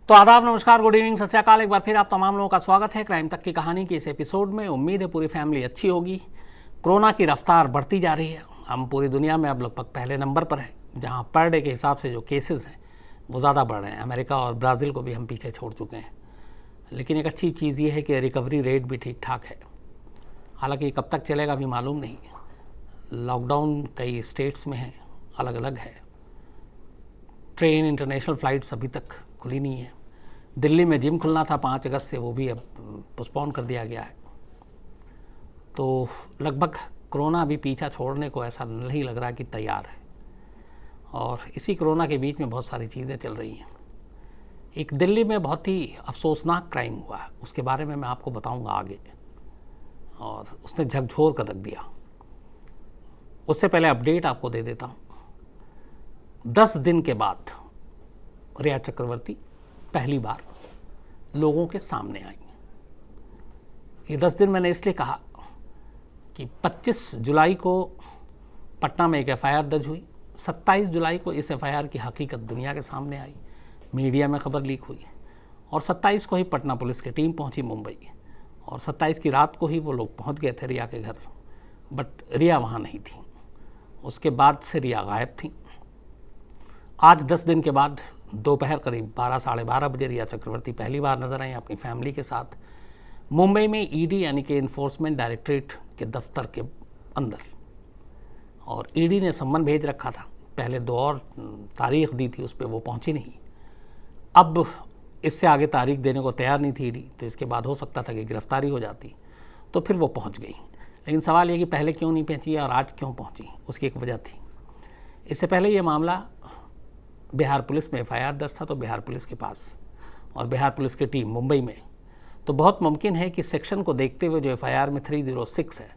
तो आदाब, नमस्कार, गुड इवनिंग, सत श्री अकाल। एक बार फिर आप तमाम लोगों का स्वागत है क्राइम तक की कहानी के इस एपिसोड में। उम्मीद है पूरी फैमिली अच्छी होगी। कोरोना की रफ्तार बढ़ती जा रही है। हम पूरी दुनिया में अब लगभग पहले नंबर पर हैं, जहां पर डे के हिसाब से जो केसेस हैं वो ज़्यादा बढ़ रहे हैं। अमेरिका और ब्राज़ील को भी हम पीछे छोड़ चुके हैं। लेकिन एक अच्छी चीज़ ये है कि रिकवरी रेट भी ठीक ठाक है। हालांकि कब तक चलेगा अभी मालूम नहीं। लॉकडाउन कई स्टेट्स में है, अलग अलग है। ट्रेन, इंटरनेशनल फ़्लाइट्स अभी तक खुली नहीं है। दिल्ली में जिम खुलना था 5 अगस्त से, वो भी अब पोस्टपोन कर दिया गया है। तो लगभग कोरोना अभी पीछा छोड़ने को ऐसा नहीं लग रहा कि तैयार है। और इसी कोरोना के बीच में बहुत सारी चीज़ें चल रही हैं। एक दिल्ली में बहुत ही अफसोसनाक क्राइम हुआ है, उसके बारे में मैं आपको बताऊंगा आगे। और उसने झकझोर कर रख दिया। उससे पहले अपडेट आपको दे देता हूँ। 10 दिन के बाद रिया चक्रवर्ती पहली बार लोगों के सामने आई। ये 10 दिन मैंने इसलिए कहा कि 25 जुलाई को पटना में एक एफआईआर दर्ज हुई। 27 जुलाई को इस एफआईआर की हकीकत दुनिया के सामने आई, मीडिया में खबर लीक हुई। और 27 को ही पटना पुलिस की टीम पहुंची मुंबई। और 27 की रात को ही वो लोग पहुंच गए थे रिया के घर, बट रिया वहाँ नहीं थी। उसके बाद से रिया गायब थी। आज 10 दिन के बाद दोपहर करीब 12 साढ़े 12 बजे रिया चक्रवर्ती पहली बार नजर आई अपनी फैमिली के साथ मुंबई में ईडी यानी कि इन्फोर्समेंट डायरेक्टरेट के दफ्तर के अंदर। और ईडी ने सम्मन भेज रखा था। पहले 2 और तारीख दी थी, उस पर वो पहुंची नहीं। अब इससे आगे तारीख देने को तैयार नहीं थी ईडी, तो इसके बाद हो सकता था कि गिरफ्तारी हो जाती। तो फिर वो पहुंच गई। लेकिन सवाल ये कि पहले क्यों नहीं पहुंची और आज क्यों पहुंची, उसकी एक वजह थी। इससे पहले ये मामला बिहार पुलिस में एफआईआर दर्ज था, तो बिहार पुलिस के पास और बिहार पुलिस की टीम मुंबई में। तो बहुत मुमकिन है कि सेक्शन को देखते हुए जो एफआईआर में 306 है,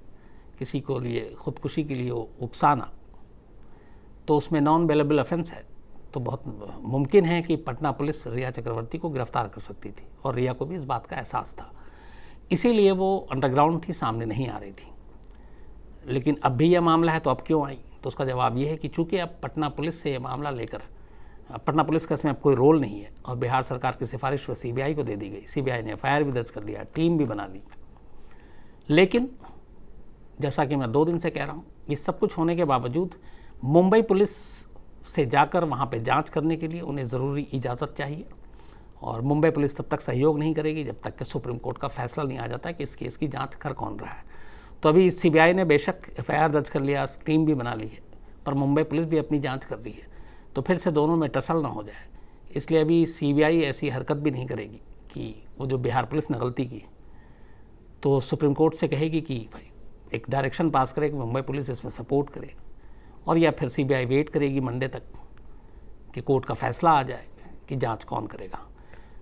किसी को लिए खुदकुशी के लिए उकसाना, तो उसमें नॉन बेलेबल ऑफेंस है। तो बहुत मुमकिन है कि पटना पुलिस रिया चक्रवर्ती को गिरफ्तार कर सकती थी और रिया को भी इस बात का एहसास था। इसीलिए वो अंडरग्राउंड थी, सामने नहीं आ रही थी। लेकिन अब भी यह मामला है, तो अब क्यों आई? तो उसका जवाब ये है कि चूंकि अब पटना पुलिस से ये मामला लेकर, पटना पुलिस का इसमें कोई रोल नहीं है और बिहार सरकार की सिफारिश सीबीआई को दे दी गई। सीबीआई ने एफआईआर भी दर्ज कर लिया, टीम भी बना ली। लेकिन जैसा कि मैं 2 दिन से कह रहा हूँ, ये सब कुछ होने के बावजूद मुंबई पुलिस से जाकर वहाँ पे जांच करने के लिए उन्हें ज़रूरी इजाज़त चाहिए। और मुंबई पुलिस तब तक सहयोग नहीं करेगी जब तक कि सुप्रीम कोर्ट का फैसला नहीं आ जाता कि इस केस की जाँच कर कौन रहा है। तो अभी सीबीआई ने बेशक एफआईआर दर्ज कर लिया, टीम भी बना ली है, पर मुंबई पुलिस भी अपनी जाँच कर रही है। तो फिर से दोनों में टसल ना हो जाए, इसलिए अभी सीबीआई ऐसी हरकत भी नहीं करेगी कि वो जो बिहार पुलिस ने गलती की तो सुप्रीम कोर्ट से कहेगी कि भाई एक डायरेक्शन पास करे कि मुंबई पुलिस इसमें सपोर्ट करे, और या फिर सीबीआई वेट करेगी मंडे तक कि कोर्ट का फैसला आ जाए कि जांच कौन करेगा।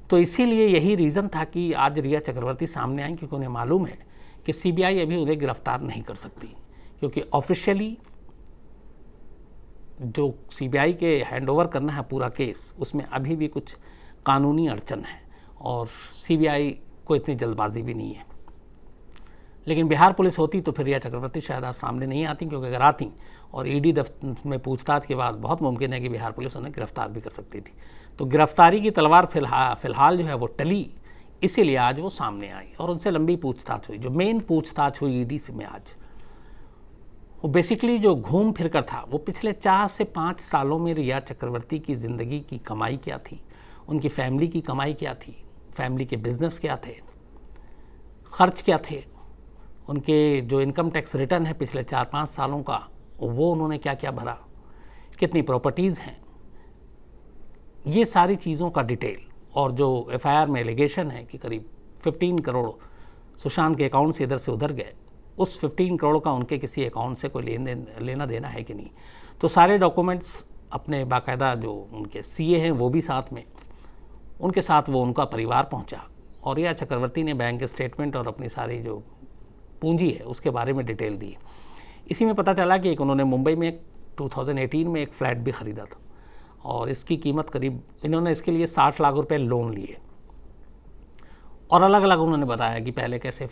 तो इसीलिए यही रीज़न था कि आज रिया चक्रवर्ती सामने आई, क्योंकि उन्हें मालूम है कि सीबीआई अभी उन्हें गिरफ्तार नहीं कर सकती, क्योंकि ऑफिशियली जो सीबीआई के हैंडओवर करना है पूरा केस, उसमें अभी भी कुछ कानूनी अड़चन है और सीबीआई को इतनी जल्दबाजी भी नहीं है। लेकिन बिहार पुलिस होती तो फिर रिया चक्रवर्ती शायद आज सामने नहीं आती, क्योंकि अगर आती और ईडी दफ्तर में पूछताछ के बाद बहुत मुमकिन है कि बिहार पुलिस उन्हें गिरफ्तार भी कर सकती थी। तो गिरफ्तारी की तलवार फिलहाल जो है वो टली, इसीलिए आज वो सामने आई और उनसे लंबी पूछताछ हुई। जो मेन पूछताछ हुई ईडी से में आज, वो बेसिकली जो घूम फिर कर था, वो पिछले 4 से 5 सालों में रिया चक्रवर्ती की ज़िंदगी की कमाई क्या थी, उनकी फैमिली की कमाई क्या थी, फैमिली के बिजनेस क्या थे, खर्च क्या थे, उनके जो इनकम टैक्स रिटर्न है पिछले 4-5 सालों का, वो उन्होंने क्या क्या भरा, कितनी प्रॉपर्टीज़ हैं, ये सारी चीज़ों का डिटेल। और जो एफआईआर में एलिगेशन है कि करीब 15 करोड़ सुशांत के अकाउंट से इधर से उधर गए, उस 15 करोड़ का उनके किसी अकाउंट से कोई लेना देना है कि नहीं। तो सारे डॉक्यूमेंट्स अपने बाकायदा जो उनके सीए हैं वो भी साथ में, उनके साथ वो उनका परिवार पहुंचा और रिया चक्रवर्ती ने बैंक स्टेटमेंट और अपनी सारी जो पूंजी है उसके बारे में डिटेल दी। इसी में पता चला कि एक उन्होंने मुंबई में 2018 में एक फ्लैट भी ख़रीदा था और इसकी कीमत करीब, इन्होंने इसके लिए 60 लाख रुपए लोन लिए। और अलग अलग उन्होंने बताया कि पहले कैसे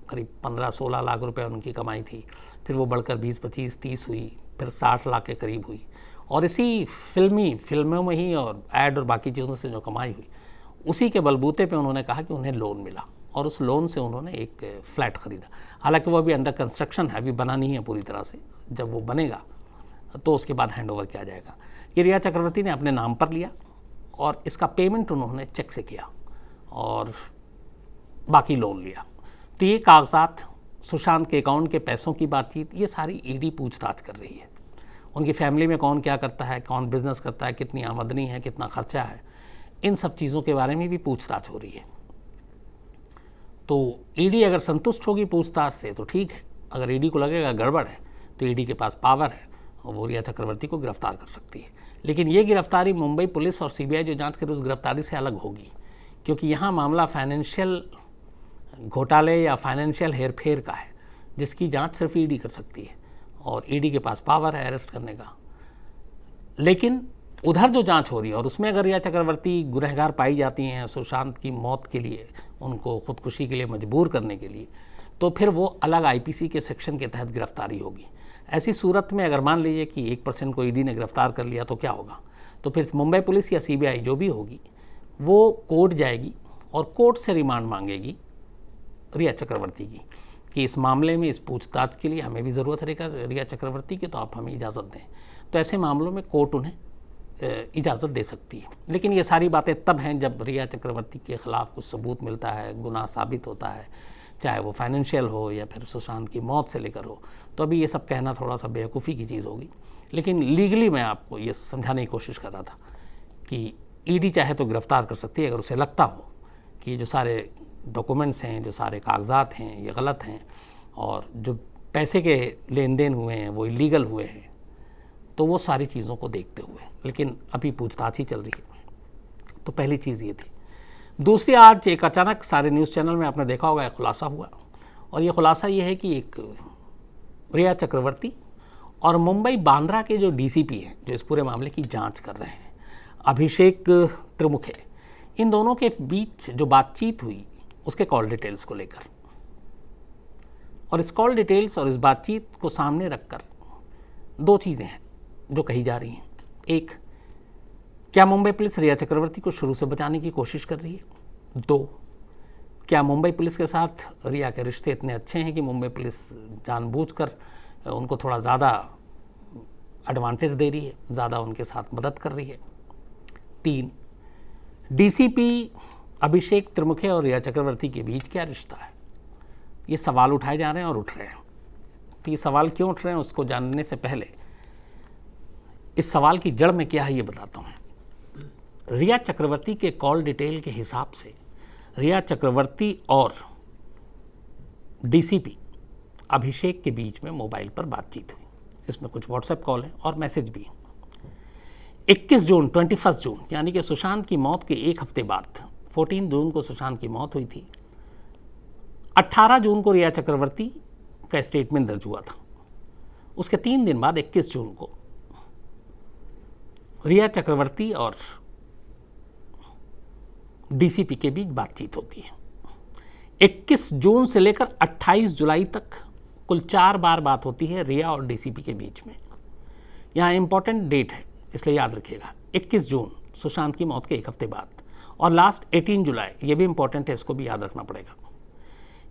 करीब 15-16 लाख रुपए उनकी कमाई थी, फिर वो बढ़कर 20, 25, 30 हुई, फिर 60 लाख के करीब हुई। और इसी फिल्मों में ही और ऐड और बाकी चीज़ों से जो कमाई हुई उसी के बलबूते पे उन्होंने कहा कि उन्हें लोन मिला और उस लोन से उन्होंने एक फ्लैट ख़रीदा। हालांकि वो अभी अंडर कंस्ट्रक्शन है, अभी बना नहीं है पूरी तरह से, जब वो बनेगा तो उसके बाद हैंडओवर किया जाएगा। ये रिया चक्रवर्ती ने अपने नाम पर लिया और इसका पेमेंट उन्होंने चेक से किया और बाकी लोन लिया। तो ये कागजात, सुशांत के अकाउंट के पैसों की बातचीत, ये सारी ईडी पूछताछ कर रही है। उनकी फैमिली में कौन क्या करता है, कौन बिजनेस करता है, कितनी आमदनी है, कितना खर्चा है, इन सब चीज़ों के बारे में भी पूछताछ हो रही है। तो ईडी अगर संतुष्ट होगी पूछताछ से तो ठीक है, अगर ईडी को लगेगा गड़बड़ है तो ईडी के पास पावर है और वो रिया चक्रवर्ती को गिरफ्तार कर सकती है। लेकिन ये गिरफ्तारी मुंबई पुलिस और सीबीआई जो जांच करे उस गिरफ्तारी से अलग होगी, क्योंकि यहाँ मामला फाइनेंशियल घोटाले या फाइनेंशियल हेरफेर का है, जिसकी जांच सिर्फ ईडी कर सकती है और ईडी के पास पावर है अरेस्ट करने का। लेकिन उधर जो जांच हो रही है और उसमें अगर रिया चक्रवर्ती गुनहगार पाई जाती हैं सुशांत की मौत के लिए, उनको खुदकुशी के लिए मजबूर करने के लिए, तो फिर वो अलग आईपीसी के सेक्शन के तहत गिरफ्तारी होगी। ऐसी सूरत में अगर मान लीजिए कि 1% को ईडी ने गिरफ्तार कर लिया तो क्या होगा, तो फिर मुंबई पुलिस या सीबीआई जो भी होगी वो कोर्ट जाएगी और कोर्ट से रिमांड मांगेगी रिया चक्रवर्ती की कि इस मामले में इस पूछताछ के लिए हमें भी ज़रूरत है रिया चक्रवर्ती की, तो आप हमें इजाज़त दें। तो ऐसे मामलों में कोर्ट उन्हें इजाज़त दे सकती है। लेकिन ये सारी बातें तब हैं जब रिया चक्रवर्ती के ख़िलाफ़ कुछ सबूत मिलता है, गुनाह साबित होता है, चाहे वो फाइनेंशियल हो या फिर सुशांत की मौत से लेकर हो। तो अभी ये सब कहना थोड़ा सा बेवकूफ़ी की चीज़ होगी। लेकिन लीगली मैं आपको ये समझाने की कोशिश कर रहा था कि ईडी चाहे तो गिरफ्तार कर सकती है अगर उसे लगता हो कि ये जो सारे डॉक्यूमेंट्स हैं, जो सारे कागजात हैं, ये गलत हैं और जो पैसे के लेन देन हुए हैं वो इलीगल हुए हैं, तो वो सारी चीज़ों को देखते हुए। लेकिन अभी पूछताछ ही चल रही है। तो पहली चीज़ ये थी। दूसरी, आज एक अचानक सारे न्यूज़ चैनल में आपने देखा होगा एक खुलासा हुआ और ये खुलासा ये है कि एक रिया चक्रवर्ती और मुंबई बांद्रा के जो डीसीपी हैं जो इस पूरे मामले की जांच कर रहे हैं, अभिषेक त्रिमुखे, इन दोनों के बीच जो बातचीत हुई उसके कॉल डिटेल्स को लेकर, और इस कॉल डिटेल्स और इस बातचीत को सामने रखकर दो चीज़ें हैं जो कही जा रही हैं। एक, क्या मुंबई पुलिस रिया चक्रवर्ती को शुरू से बचाने की कोशिश कर रही है? दो, क्या मुंबई पुलिस के साथ रिया के रिश्ते इतने अच्छे हैं कि मुंबई पुलिस जानबूझकर उनको थोड़ा ज़्यादा एडवांटेज दे रही है, ज़्यादा उनके साथ मदद कर रही है? तीन, डीसीपी अभिषेक त्रिमुखे और रिया चक्रवर्ती के बीच क्या रिश्ता है? ये सवाल उठाए जा रहे हैं और उठ रहे हैं। तो ये सवाल क्यों उठ रहे हैं उसको जानने से पहले इस सवाल की जड़ में क्या है ये बताता हूँ। रिया चक्रवर्ती के कॉल डिटेल के हिसाब से रिया चक्रवर्ती और डीसीपी अभिषेक के बीच में मोबाइल पर बातचीत हुई। इसमें कुछ व्हाट्सएप कॉल है और मैसेज भी है। 21 जून 21 जून यानी कि सुशांत की मौत के एक हफ्ते बाद, 14 जून को सुशांत की मौत हुई थी। 18 जून को रिया चक्रवर्ती का स्टेटमेंट दर्ज हुआ था। उसके 3 दिन बाद 21 जून को रिया चक्रवर्ती और डीसीपी के बीच बातचीत होती है। 21 जून से लेकर 28 जुलाई तक कुल 4 बार बात होती है रिया और डीसीपी के बीच में। यहाँ इंपॉर्टेंट डेट है इसलिए याद रखिएगा, 21 जून सुशांत की मौत के एक हफ्ते बाद, और लास्ट 18 जुलाई, ये भी इंपॉर्टेंट है, इसको भी याद रखना पड़ेगा।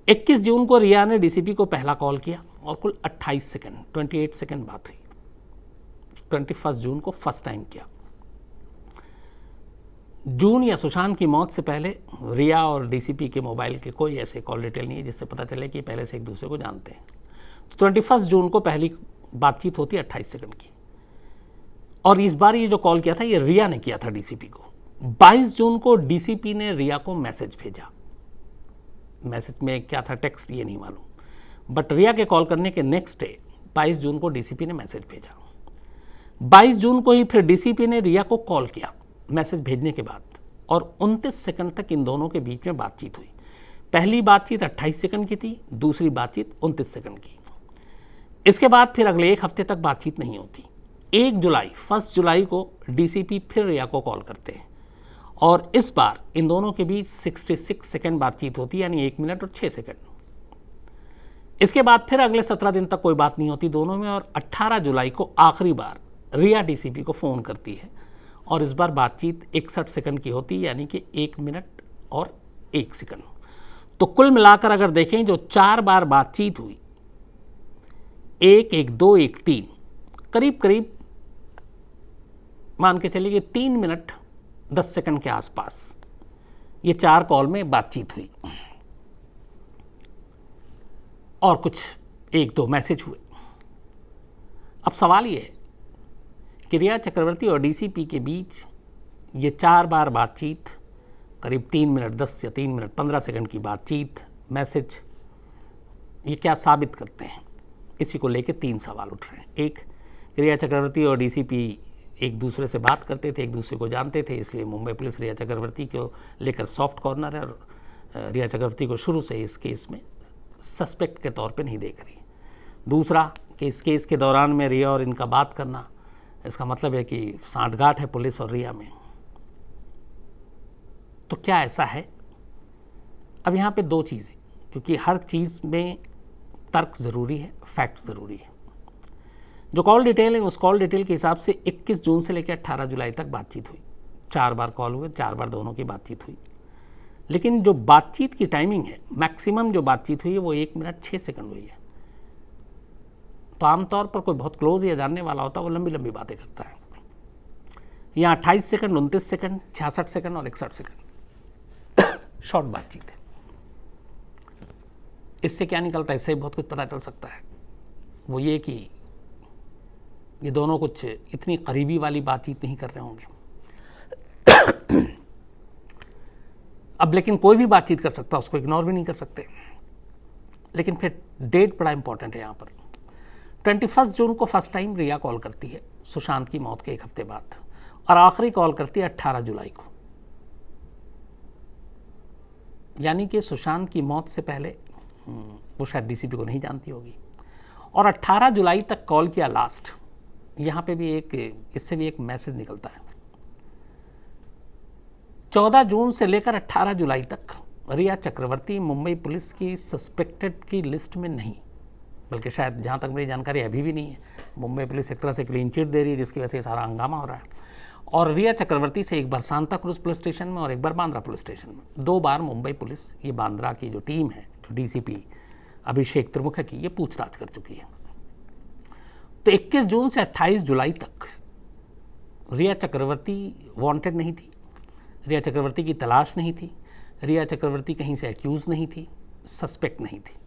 21 जून को रिया ने डीसीपी को पहला कॉल किया और कुल 28 सेकंड 28 सेकंड बात हुई। 21 जून को फर्स्ट टाइम किया। जून या सुशांत की मौत से पहले रिया और डीसीपी के मोबाइल के कोई ऐसे कॉल डिटेल नहीं है जिससे पता चले कि पहले से एक दूसरे को जानते हैं। तो 21 जून को पहली बातचीत होती है 28 सेकंड की, और इस बार ये जो कॉल किया था ये रिया ने किया था डीसीपी को। 22 जून को डीसीपी ने रिया को मैसेज भेजा। मैसेज में क्या था, टेक्स्ट, ये नहीं मालूम, बट रिया के कॉल करने के नेक्स्ट डे 22 जून को डीसीपी ने मैसेज भेजा। 22 जून को ही फिर डीसीपी ने रिया को कॉल किया मैसेज भेजने के बाद, और 29 सेकंड तक इन दोनों के बीच में बातचीत हुई। पहली बातचीत 28 सेकंड की थी, दूसरी बातचीत 29 सेकंड की। इसके बाद फिर अगले एक हफ्ते तक बातचीत नहीं होती। 1 जुलाई को डीसीपी फिर रिया को कॉल करते हैं और इस बार इन दोनों के बीच 66 सेकंड बातचीत होती है, यानी 1 मिनट और 6 सेकंड। इसके बाद फिर अगले 17 दिन तक कोई बात नहीं होती दोनों में, और 18 जुलाई को आखिरी बार रिया डीसीपी को फ़ोन करती है और इस बार बातचीत 61 सेकंड की होती है, यानी कि 1 मिनट और 1 सेकंड। तो कुल मिलाकर अगर देखें जो 4 बार बातचीत हुई, 1, 1, 2, 1, 3, करीब करीब मान के चलिए 3 मिनट 10 सेकंड के आसपास ये 4 कॉल में बातचीत हुई और कुछ 1-2 मैसेज हुए। अब सवाल ये है कि रिया चक्रवर्ती और डीसीपी के बीच ये 4 बार बातचीत, करीब 3 मिनट 10 या 3 मिनट 15 सेकंड की बातचीत, मैसेज, ये क्या साबित करते हैं? इसी को लेकर 3 सवाल उठ रहे हैं। एक, रिया चक्रवर्ती और डीसीपी एक दूसरे से बात करते थे, एक दूसरे को जानते थे, इसलिए मुंबई पुलिस रिया चक्रवर्ती को लेकर सॉफ्ट कॉर्नर है और रिया चक्रवर्ती को शुरू से इस केस में सस्पेक्ट के तौर पे नहीं देख रही। दूसरा कि इस केस के दौरान में रिया और इनका बात करना, इसका मतलब है कि सांठगांठ है पुलिस और रिया में। तो क्या ऐसा है? अब यहाँ पे 2 चीज़ें, क्योंकि हर चीज़ में तर्क ज़रूरी है, फैक्ट ज़रूरी है। जो कॉल डिटेल है उस कॉल डिटेल के हिसाब से 21 जून से लेकर 18 जुलाई तक बातचीत हुई। 4 बार कॉल हुए, 4 बार दोनों की बातचीत हुई। लेकिन जो बातचीत की टाइमिंग है, मैक्सिमम जो बातचीत हुई है वो 1 मिनट 6 सेकंड हुई है। तो आमतौर पर कोई बहुत क्लोज या जानने वाला होता है वो लंबी लंबी बातें करता है। यहाँ 28 सेकंड, 29 सेकंड, 66 सेकंड और 61 सेकंड शॉर्ट बातचीत है। इससे क्या निकलता है? इससे बहुत कुछ पता चल सकता है। वो ये कि ये दोनों कुछ इतनी करीबी वाली बातचीत नहीं कर रहे होंगे। अब लेकिन कोई भी बातचीत कर सकता है, उसको इग्नोर भी नहीं कर सकते। लेकिन फिर डेट बड़ा इंपॉर्टेंट है यहाँ पर। 21 जून को फर्स्ट टाइम रिया कॉल करती है सुशांत की मौत के 1 हफ्ते बाद, और आखिरी कॉल करती है 18 जुलाई को, यानी कि सुशांत की मौत से पहले वो शायद डीसीपी को नहीं जानती होगी, और 18 जुलाई तक कॉल किया लास्ट। यहाँ पे भी इससे भी एक मैसेज निकलता है। 14 जून से लेकर 18 जुलाई तक रिया चक्रवर्ती मुंबई पुलिस की सस्पेक्टेड की लिस्ट में नहीं, बल्कि शायद जहाँ तक मेरी जानकारी अभी भी नहीं है। मुंबई पुलिस एक तरह से क्लीन चिट दे रही है, जिसकी वजह से सारा हंगामा हो रहा है। और रिया चक्रवर्ती से एक बार सांता क्रूज पुलिस स्टेशन में और एक बार बांद्रा पुलिस स्टेशन में, 2 बार मुंबई पुलिस, ये बांद्रा की जो टीम है, जो डीसीपी अभिषेक त्रिमुखे की, ये पूछताछ कर चुकी है। तो 21 जून से 28 जुलाई तक रिया चक्रवर्ती वांटेड नहीं थी, रिया चक्रवर्ती की तलाश नहीं थी, रिया चक्रवर्ती कहीं से एक्यूज नहीं थी, सस्पेक्ट नहीं थी,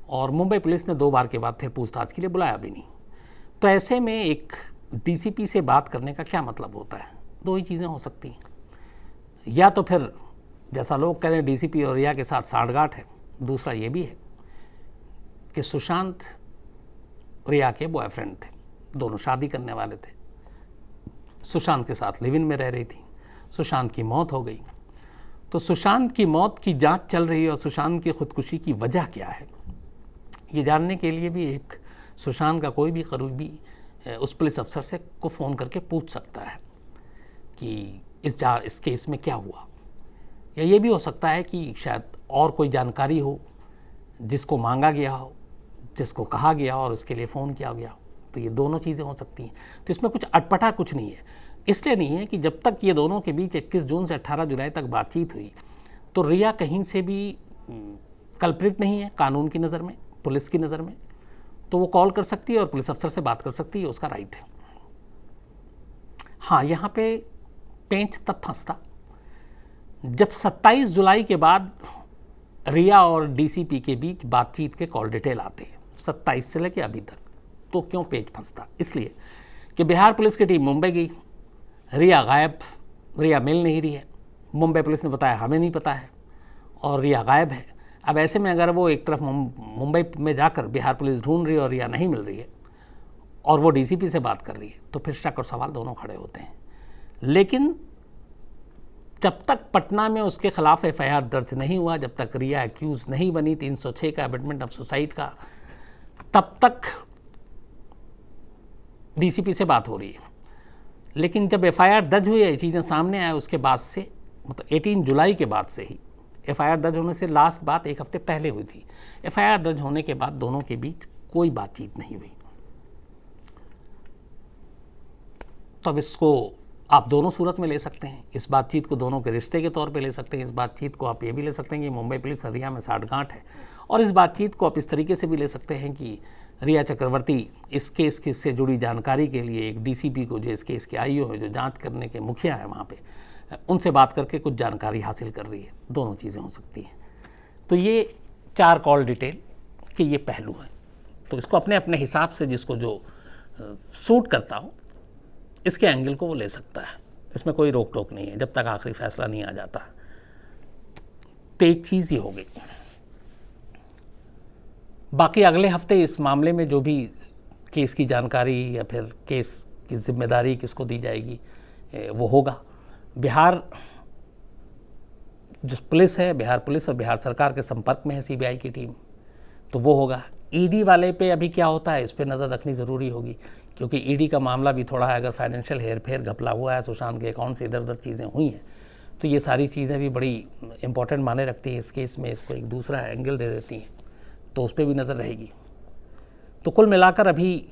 और मुंबई पुलिस ने 2 बार के बाद फिर पूछताछ के लिए बुलाया भी नहीं। तो ऐसे में एक डीसीपी से बात करने का क्या मतलब होता है? 2 ही चीज़ें हो सकती हैं। या तो फिर जैसा लोग कह रहे हैं डीसीपी और रिया के साथ सांठगांठ है, दूसरा ये भी है कि सुशांत रिया के बॉयफ्रेंड थे, दोनों शादी करने वाले थे, सुशांत के साथ लिव इन में रह रही थी, सुशांत की मौत हो गई। तो सुशांत की मौत की जांच चल रही है और सुशांत की खुदकुशी की वजह क्या है, ये जानने के लिए भी एक सुशांत का कोई भी करीबी उस पुलिस अफसर से को फ़ोन करके पूछ सकता है कि इस केस में क्या हुआ। या ये भी हो सकता है कि शायद और कोई जानकारी हो जिसको मांगा गया हो, जिसको कहा गया और उसके लिए फ़ोन किया गया। तो ये दोनों चीज़ें हो सकती हैं। तो इसमें कुछ अटपटा कुछ नहीं है। इसलिए नहीं है कि जब तक ये दोनों के बीच 21 जून से 18 जुलाई तक बातचीत हुई तो रिया कहीं से भी कल्प्रिट नहीं है कानून की नज़र में, पुलिस की नज़र में। तो वो कॉल कर सकती है और पुलिस अफसर से बात कर सकती है, उसका राइट है। हाँ, यहाँ पे पेंच तब फंसता जब 27 जुलाई के बाद रिया और डीसीपी के बीच बातचीत के कॉल डिटेल आते हैं, 27 से लेकर अभी तक। तो क्यों पेंच फंसता? इसलिए कि बिहार पुलिस की टीम मुंबई गई, रिया गायब, रिया मिल नहीं रही है, मुंबई पुलिस ने बताया हमें नहीं पता है, और रिया गायब है। अब ऐसे में अगर वो एक तरफ मुंबई में जाकर बिहार पुलिस ढूंढ रही है और रिया नहीं मिल रही है, और वो डीसीपी से बात कर रही है, तो फिर शक और सवाल दोनों खड़े होते हैं। लेकिन जब तक पटना में उसके खिलाफ एफआईआर दर्ज नहीं हुआ, जब तक रिया एक्यूज नहीं बनी 306 का अबेटमेंट ऑफ सुसाइड का, तब तक डीसीपी से बात हो रही है। लेकिन जब एफआईआर दर्ज हुई, ये चीज़ें सामने आए, उसके बाद से, मतलब 18 जुलाई के बाद से ही, एफआईआर दर्ज होने से लास्ट बात 1 हफ्ते पहले हुई थी, एफआईआर दर्ज होने के बाद दोनों के बीच कोई बातचीत नहीं हुई। तो अब इसको आप दोनों सूरत में ले सकते हैं। इस बातचीत को दोनों के रिश्ते के तौर पे ले सकते हैं। इस बातचीत को आप ये भी ले सकते हैं कि मुंबई पुलिस और रिया में साठगांठ है, और इस बातचीत को आप इस तरीके से भी ले सकते हैं कि रिया चक्रवर्ती इस केस से जुड़ी जानकारी के लिए एक डीसीपी को, जो इस केस के आईओ है, जो जांच करने के मुखिया है वहाँ पे, उनसे बात करके कुछ जानकारी हासिल कर रही है। दोनों चीज़ें हो सकती हैं। तो ये 4 कॉल डिटेल के ये पहलू हैं। तो इसको अपने अपने हिसाब से जिसको जो सूट करता हो, इसके एंगल को वो ले सकता है। इसमें कोई रोक टोक नहीं है जब तक आखिरी फैसला नहीं आ जाता। तो एक चीज़ ही हो गई। बाकी अगले हफ्ते इस मामले में जो भी केस की जानकारी या फिर केस की जिम्मेदारी किसको दी जाएगी वो होगा। बिहार जो पुलिस है, बिहार पुलिस और बिहार सरकार के संपर्क में है सीबीआई की टीम, तो वो होगा। ईडी वाले पे अभी क्या होता है इस पे नज़र रखनी ज़रूरी होगी, क्योंकि ईडी का मामला भी थोड़ा है। अगर फाइनेंशियल हेरफेर घपला हुआ है, सुशांत के अकाउंट से इधर उधर चीज़ें हुई हैं, तो ये सारी चीज़ें भी बड़ी इंपॉर्टेंट माने रखती हैं इस केस में। इसको एक दूसरा एंगल दे देती हैं, तो उस पर भी नज़र रहेगी। तो कुल मिलाकर अभी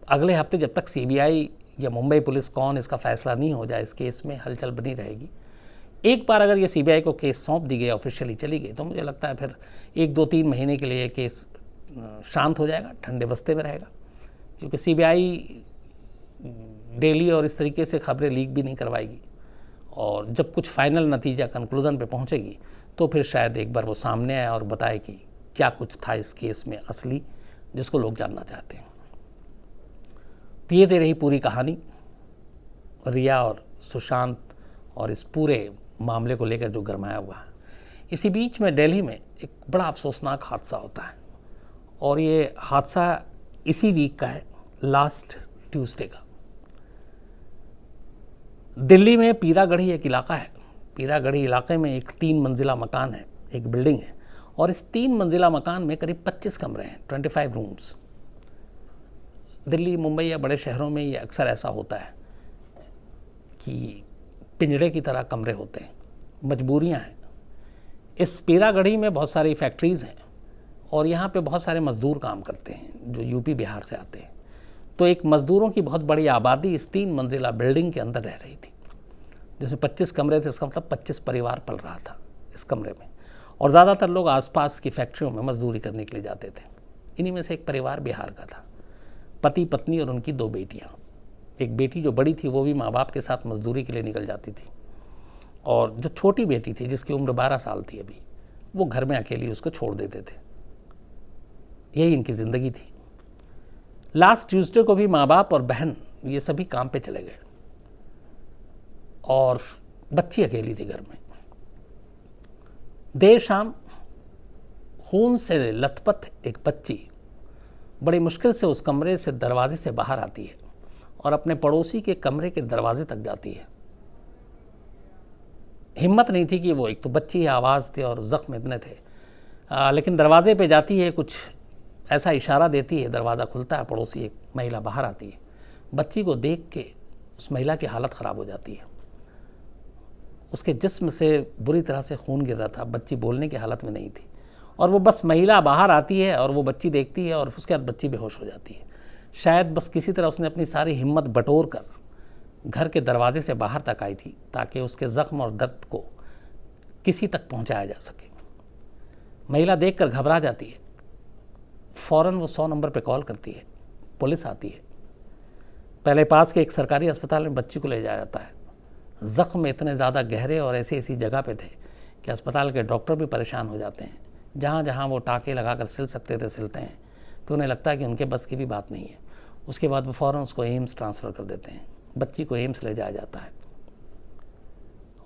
अगले हफ्ते जब तक सीबीआई या मुंबई पुलिस कौन इसका फैसला नहीं हो जाए, इस केस में हलचल बनी रहेगी। एक बार अगर ये सीबीआई को केस सौंप दी गई, ऑफिशियली चली गई, तो मुझे लगता है फिर 1-2-3 महीने के लिए केस शांत हो जाएगा, ठंडे बस्ते में रहेगा। क्योंकि सीबीआई डेली और इस तरीके से खबरें लीक भी नहीं करवाएगी, और जब कुछ फाइनल नतीजा कंक्लूजन पे पहुंचेगी तो फिर शायद एक बार वो सामने आए और बताए कि क्या कुछ था इस केस में असली, जिसको लोग जानना चाहते हैं। तो ये दे रही पूरी कहानी रिया और सुशांत और इस पूरे मामले को लेकर जो गरमाया हुआ है। इसी बीच में दिल्ली में एक बड़ा अफसोसनाक हादसा होता है, और ये हादसा इसी वीक का है, लास्ट ट्यूसडे का। दिल्ली में पीरागढ़ी एक इलाका है। पीरागढ़ी इलाके में एक 3 मंजिला मकान है, एक बिल्डिंग है, और इस 3 मंजिला मकान में करीब 25 कमरे हैं, 25 रूम्स। दिल्ली, मुंबई या बड़े शहरों में ये अक्सर ऐसा होता है कि पिंजड़े की तरह कमरे होते हैं, मजबूरियां हैं। इस पीरागढ़ी में बहुत सारी फैक्ट्रीज़ हैं, और यहाँ पे बहुत सारे मज़दूर काम करते हैं जो यूपी बिहार से आते हैं। तो एक मज़दूरों की बहुत बड़ी आबादी इस 3 मंजिला बिल्डिंग के अंदर रह रही थी, जिसमें 25 कमरे थे। इसका मतलब 25 परिवार पल रहा था इस कमरे में, और ज़्यादातर लोग आसपास की फैक्ट्रियों में मजदूरी करने के लिए जाते थे। इन्हीं में से एक परिवार बिहार का था, पति पत्नी और उनकी 2 बेटियाँ। एक बेटी जो बड़ी थी वो भी माँ बाप के साथ मजदूरी के लिए निकल जाती थी, और जो छोटी बेटी थी जिसकी उम्र 12 साल थी अभी, वो घर में अकेली उसको छोड़ देते थे। यही इनकी ज़िंदगी थी। लास्ट ट्यूसडे को भी माँ बाप और बहन ये सभी काम पे चले गए, और बच्ची अकेली थी घर में। देर शाम खून से लथपथ एक बच्ची बड़ी मुश्किल से उस कमरे से दरवाजे से बाहर आती है और अपने पड़ोसी के कमरे के दरवाजे तक जाती है। हिम्मत नहीं थी कि वो, एक तो बच्ची है, आवाज़ थी और ज़ख्म इतने थे, लेकिन दरवाजे पे जाती है, कुछ ऐसा इशारा देती है, दरवाज़ा खुलता है, पड़ोसी एक महिला बाहर आती है। बच्ची को देख के उस महिला की हालत ख़राब हो जाती है। उसके जिस्म से बुरी तरह से खून गिर रहा था, बच्ची बोलने की हालत में नहीं थी, और वो बस महिला बाहर आती है और वो बच्ची देखती है, और उसके बाद बच्ची बेहोश हो जाती है। शायद बस किसी तरह उसने अपनी सारी हिम्मत बटोर कर घर के दरवाजे से बाहर तक आई थी, ताकि उसके ज़ख्म और दर्द को किसी तक पहुंचाया जा सके। महिला देखकर घबरा जाती है, फ़ौरन वो 100 नंबर पे कॉल करती है, पुलिस आती है। पहले पास के एक सरकारी अस्पताल में बच्ची को ले जाया जाता है। ज़ख्म इतने ज़्यादा गहरे और ऐसी ऐसी जगह पे थे कि अस्पताल के डॉक्टर भी परेशान हो जाते हैं। जहाँ जहाँ वो टाँके लगाकर सिल सकते थे सिलते हैं, तो उन्हें लगता है कि उनके बस की भी बात नहीं है। उसके बाद वो फ़ौरन उसको एम्स ट्रांसफ़र कर देते हैं। बच्ची को एम्स ले जाया जाता है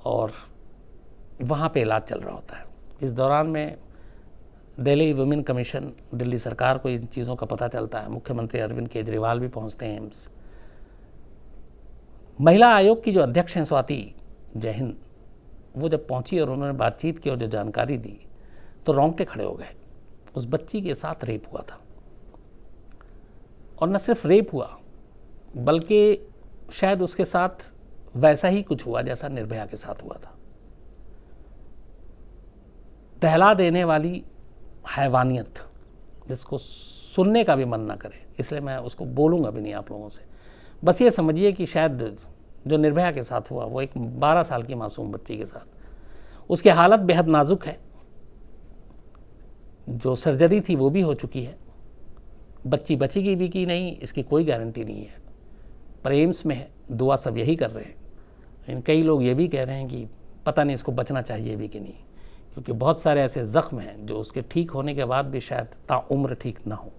और वहाँ पे इलाज चल रहा होता है। इस दौरान में दिल्ली वुमेन कमीशन, दिल्ली सरकार को इन चीज़ों का पता चलता है। मुख्यमंत्री अरविंद केजरीवाल भी पहुँचते हैं एम्स। महिला आयोग की जो अध्यक्ष हैं स्वाति जय हिंद, वो जब पहुंची और उन्होंने बातचीत की और जो जानकारी दी, तो रोंगटे खड़े हो गए। उस बच्ची के साथ रेप हुआ था, और न सिर्फ रेप हुआ बल्कि शायद उसके साथ वैसा ही कुछ हुआ जैसा निर्भया के साथ हुआ था। दहला देने वाली हैवानियत, जिसको सुनने का भी मन ना करे, इसलिए मैं उसको बोलूँगा भी नहीं आप लोगों से। बस ये समझिए कि शायद जो निर्भया के साथ हुआ, वो एक 12 साल की मासूम बच्ची के साथ। उसकी हालत बेहद नाजुक है, जो सर्जरी थी वो भी हो चुकी है, बच्ची बचेगी भी कि नहीं इसकी कोई गारंटी नहीं है, पर एम्स में है, दुआ सब यही कर रहे हैं। लेकिन कई लोग ये भी कह रहे हैं कि पता नहीं इसको बचना चाहिए भी कि नहीं, क्योंकि बहुत सारे ऐसे ज़ख्म हैं जो उसके ठीक होने के बाद भी शायद ताउम्र ठीक ना हो,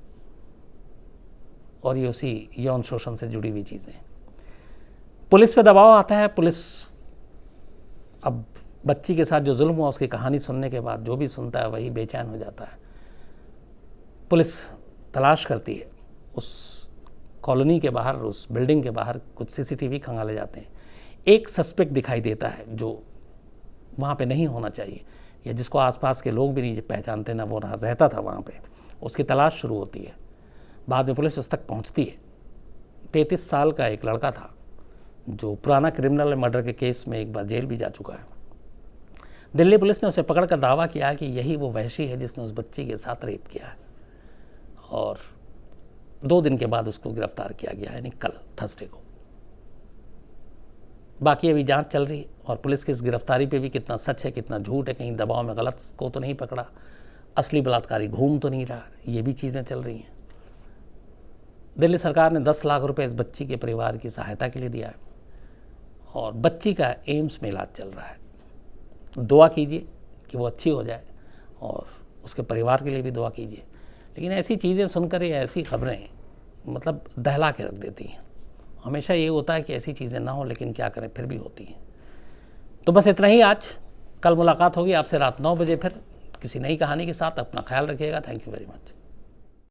और ये उसी यौन शोषण से जुड़ी हुई चीज़ें हैं। पुलिस पे दबाव आता है। पुलिस अब बच्ची के साथ जो जुल्म हुआ उसकी कहानी सुनने के बाद जो भी सुनता है वही बेचैन हो जाता है। पुलिस तलाश करती है, उस कॉलोनी के बाहर, उस बिल्डिंग के बाहर कुछ सीसीटीवी खंगाले जाते हैं। एक सस्पेक्ट दिखाई देता है जो वहाँ पे नहीं होना चाहिए, या जिसको आसपास के लोग भी नहीं पहचानते, ना वो रहता था वहाँ पे। उसकी तलाश शुरू होती है। बाद में पुलिस उस तक पहुँचती है। 33 साल का एक लड़का था जो पुराना क्रिमिनल मर्डर के केस में एक बार जेल भी जा चुका है। दिल्ली पुलिस ने उसे पकड़कर दावा किया कि यही वो वहशी है जिसने उस बच्ची के साथ रेप किया है, और 2 दिन के बाद उसको गिरफ्तार किया गया, यानी कल थर्सडे को। बाकी अभी जांच चल रही है, और पुलिस की इस गिरफ्तारी पे भी कितना सच है कितना झूठ है, कहीं दबाव में गलत को तो नहीं पकड़ा, असली बलात्कारी घूम तो नहीं रहा, ये भी चीज़ें चल रही हैं। दिल्ली सरकार ने 10 लाख रुपए इस बच्ची के परिवार की सहायता के लिए दिया है, और बच्ची का एम्स में इलाज चल रहा है। दुआ कीजिए कि वो अच्छी हो जाए, और उसके परिवार के लिए भी दुआ कीजिए। लेकिन ऐसी चीज़ें सुनकर, ये ऐसी खबरें मतलब दहला के रख देती हैं। हमेशा ये होता है कि ऐसी चीज़ें ना हो, लेकिन क्या करें, फिर भी होती हैं। तो बस इतना ही आज। कल मुलाकात होगी आपसे रात 9 बजे फिर किसी नई कहानी के साथ। अपना ख्याल रखिएगा। Thank you very much.